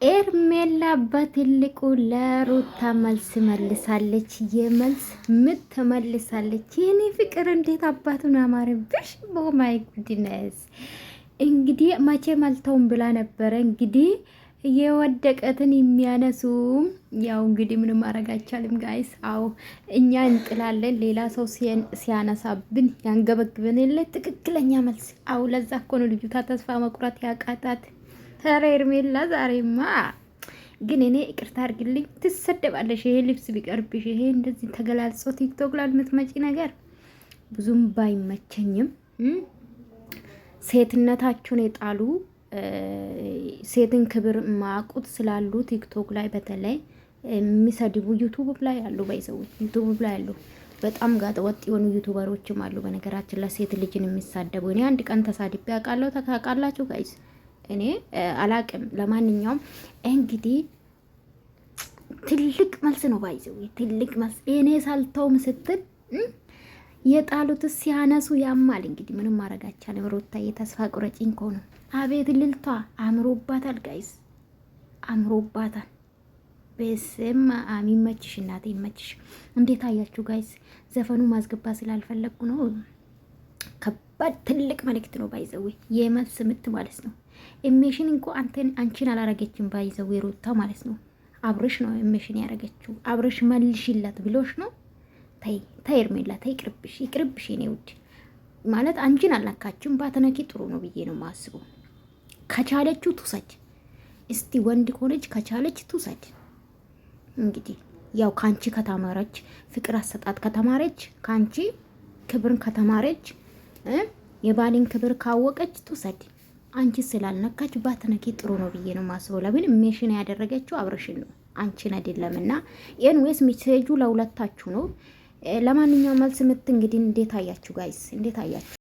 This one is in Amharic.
ኤርሜላ በትልቁ ለሩታ መልስ መልሳለች። የመልስ ምት መልሳለች። የኔ ፍቅር እንዴት አባቱን አማረብሽ! በማይ ጉድነስ እንግዲህ መቼ መልተውን ብላ ነበረ። እንግዲህ የወደቀትን የሚያነሱ ያው እንግዲህ ምንም ማድረግ አይቻልም ጋይስ። አው እኛ እንጥላለን፣ ሌላ ሰው ሲያነሳብን ያንገበግበን የለ ትክክለኛ መልስ። አው ለዛ እኮ ነው ልጅቷ ተስፋ መቁረጥ ያቃታት። ኧረ ኤርሜላ ዛሬማ ግን እኔ ይቅርታ አድርግልኝ፣ ትሰደባለሽ። ይሄ ልብስ ቢቀርብሽ፣ ይሄ እንደዚህ ተገላልጾ ቲክቶክ ላይ የምትመጪ ነገር ብዙም ባይመቸኝም ሴትነታቸውን የጣሉ ሴትን ክብር ማቁት ስላሉ ቲክቶክ ላይ በተለይ የሚሰድቡ ዩቱብ ላይ ያሉ ባይሰዎች ዩቱብ ላይ ያሉ በጣም ጋጠ ወጥ የሆኑ ዩቱበሮችም አሉ። በነገራችን ለሴት ልጅን የሚሳደቡ እኔ አንድ ቀን ተሳድቤ አውቃለሁ። ታውቃላችሁ ጋይስ? እኔ አላቅም። ለማንኛውም እንግዲህ ትልቅ መልስ ነው ባይዘው፣ ትልቅ መልስ። እኔ ሳልተውም ስትል የጣሉት ሲያነሱ ያማል። እንግዲህ ምንም ማድረግ አይቻልም። ሩታዬ ተስፋ ቁረጪኝ ከሆነ አቤት ልልቷ አምሮባታል ጋይስ፣ አምሮባታል። በስም ይመችሽ እናቴ ይመችሽ። እንዴት አያችሁ ጋይስ? ዘፈኑ ማስገባ ስላልፈለግኩ ነው። ከባድ ትልቅ መልእክት ነው ባይዘው፣ የመልስ ምት ማለት ነው። ኢሜሽን እንኳ አንቺን አላረገችም ባይዘው ሩታ ማለት ነው። አብርሽ ነው ኢሜሽን ያረገችው። አብርሽ መልሽላት ብሎሽ ነው። ታይ ኤርሜላ ታይ፣ ይቅርብሽ፣ ይቅርብሽ የኔ ውድ ማለት አንቺን አላካችም። ባተነኪ ጥሩ ነው ብዬ ነው ማስበው። ከቻለችው ትውሰድ እስቲ፣ ወንድ ከሆነች ከቻለች ትውሰድ። እንግዲህ ያው ካንቺ ከተማረች፣ ፍቅር አሰጣጥ ከተማረች፣ ካንቺ ክብርን ከተማረች፣ የባሊን ክብር ካወቀች ትውሰድ። አንቺ ስላልነካች ባትነኪ ጥሩ ነው ብዬ ነው ማስበው። ለምን ሜሽን ያደረገችው አብርሽን ነው አንቺን አይደለምና። ኤንዌስ ሜሴጁ ለሁለታችሁ ነው። ለማንኛውም መልስ ምት እንግዲህ እንዴት አያችሁ ጋይስ? እንዴት አያችሁ?